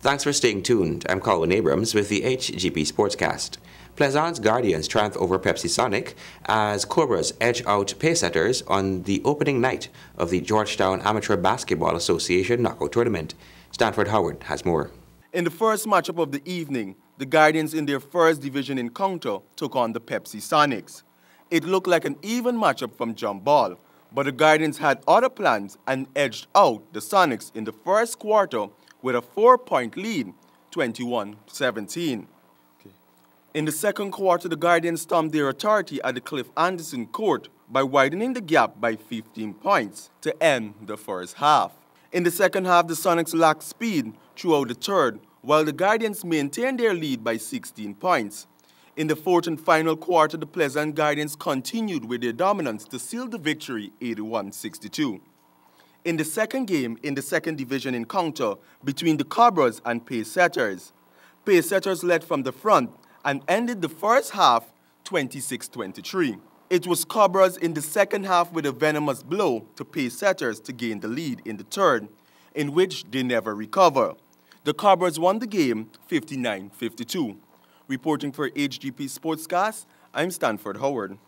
Thanks for staying tuned. I'm Colin Abrams with the Hgp Sportscast. Plaisance Guardians triumph over Pepsi Sonic as Cobras edge out Pacesetters on the opening night of the Georgetown Amateur Basketball Association Knockout Tournament. Stanford Howard has more. In the first matchup of the evening, the Guardians in their first division encounter took on the Pepsi Sonics. It looked like an even matchup from jump ball, but the Guardians had other plans and edged out the Sonics in the first quarter with a 4-point lead, 21-17. In the second quarter, the Guardians stormed their authority at the Cliff Anderson court by widening the gap by 15 points to end the first half. In the second half, the Sonics lacked speed throughout the third, while the Guardians maintained their lead by 16 points. In the fourth and final quarter, the Pleasant Guardians continued with their dominance to seal the victory 81-62. In the second game in the second division encounter between the Cobras and Pacesetters, Pacesetters led from the front and ended the first half 26-23. It was Cobras in the second half with a venomous blow to Pacesetters to gain the lead in the third, in which they never recover. The Cobras won the game 59-52. Reporting for Hgp Sportscast, I'm Stanford Howard.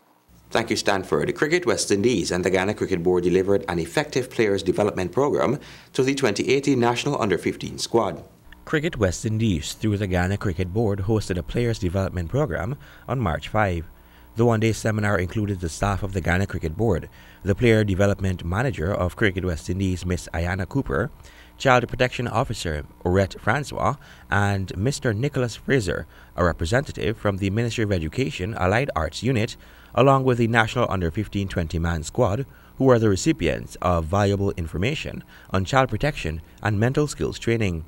Thank you, Stanford. Cricket West Indies and the Ghana Cricket Board delivered an effective players development program to the 2018 National Under-15 squad. Cricket West Indies, through the Ghana Cricket Board, hosted a players development program on March 5. The one-day seminar included the staff of the Ghana Cricket Board, the player development manager of Cricket West Indies, Miss Ayana Cooper, Child Protection Officer Orette Francois, and Mr. Nicholas Fraser, a representative from the Ministry of Education Allied Arts Unit, along with the National Under-15 20-man squad, who are the recipients of valuable information on child protection and mental skills training.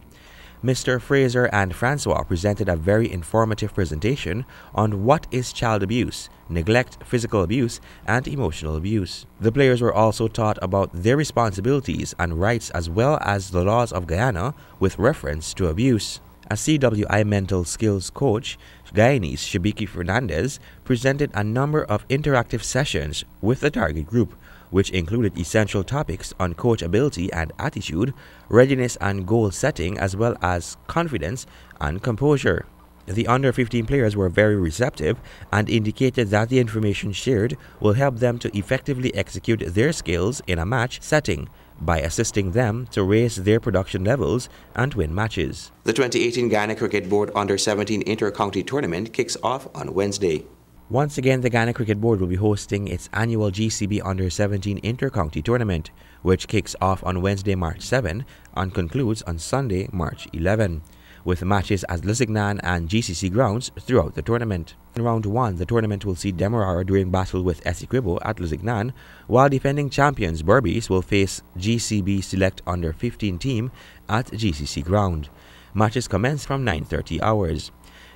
Mr. Fraser and Francois presented a very informative presentation on what is child abuse, neglect, physical abuse, and emotional abuse. The players were also taught about their responsibilities and rights as well as the laws of Guyana with reference to abuse. A CWI mental skills coach, Guyanese Hgp Fernandez, presented a number of interactive sessions with the target group, which included essential topics on coach ability and attitude, readiness and goal setting, as well as confidence and composure. The under-15 players were very receptive and indicated that the information shared will help them to effectively execute their skills in a match setting by assisting them to raise their production levels and win matches. The 2018 Ghana Cricket Board Under-17 Inter-County Tournament kicks off on Wednesday. Once again, the Ghana Cricket Board will be hosting its annual GCB Under-17 Inter-County Tournament, which kicks off on Wednesday, March 7 and concludes on Sunday, March 11, with matches at Lusignan and GCC grounds throughout the tournament. In round 1, the tournament will see Demerara doing battle with Essequibo at Lusignan, while defending champions Berbice will face GCB Select Under-15 team at GCC ground. Matches commence from 9:30 hours.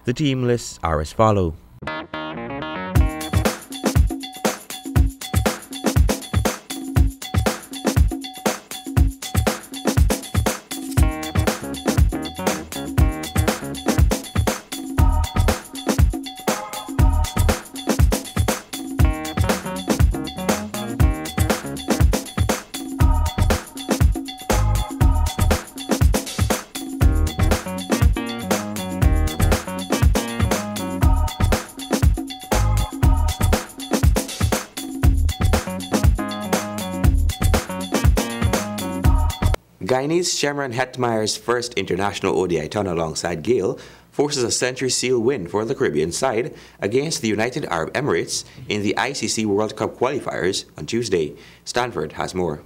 The team lists are as follow. Guyanese Shemron Hetmeyer's first international ODI ton alongside Gale forces a century seal win for the Caribbean side against the United Arab Emirates in the ICC World Cup qualifiers on Tuesday. Stanford has more.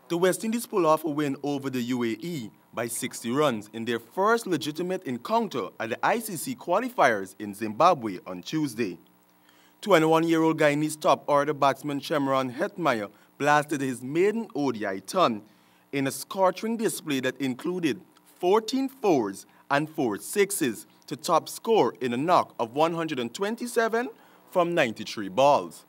The West Indies pull off a win over the UAE by 60 runs in their first legitimate encounter at the ICC qualifiers in Zimbabwe on Tuesday. 21-year-old Guyanese top-order batsman Shemron Hetmeyer blasted his maiden ODI ton in a scorching display that included 14 fours and 4 sixes to top score in a knock of 127 from 93 balls.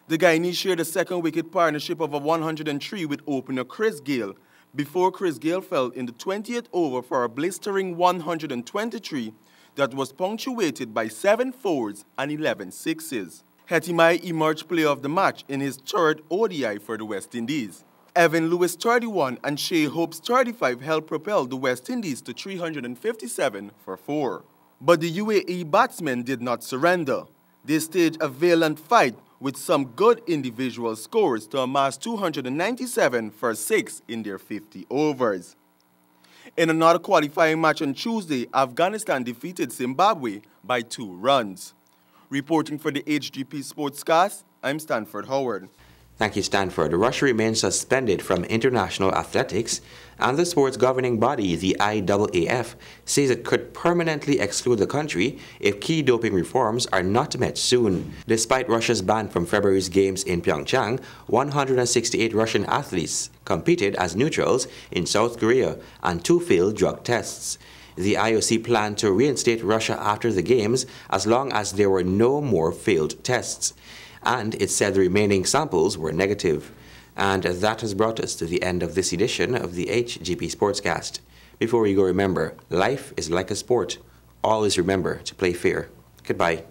The Guyanese shared a second wicket partnership of a 103 with opener Chris Gale before Chris Gale fell in the 20th over for a blistering 123 that was punctuated by 7 fours and 11 sixes. Hetmeyer emerged player of the match in his third ODI for the West Indies. Evan Lewis 31 and Shea Hope's 35 helped propel the West Indies to 357 for 4. But the UAE batsmen did not surrender. They staged a valiant fight with some good individual scores to amass 297 for 6 in their 50 overs. In another qualifying match on Tuesday, Afghanistan defeated Zimbabwe by 2 runs. Reporting for the Hgp Sportscast, I'm Stanford Howard. Thank you, Stanford. Russia remains suspended from international athletics, and the sport's governing body, the IAAF, says it could permanently exclude the country if key doping reforms are not met soon. Despite Russia's ban from February's games in Pyeongchang, 168 Russian athletes competed as neutrals in South Korea, and 2 failed drug tests. The IOC planned to reinstate Russia after the games as long as there were no more failed tests. And it said the remaining samples were negative. And that has brought us to the end of this edition of the Hgp Sportscast. Before we go, remember, life is like a sport. Always remember to play fair. Goodbye.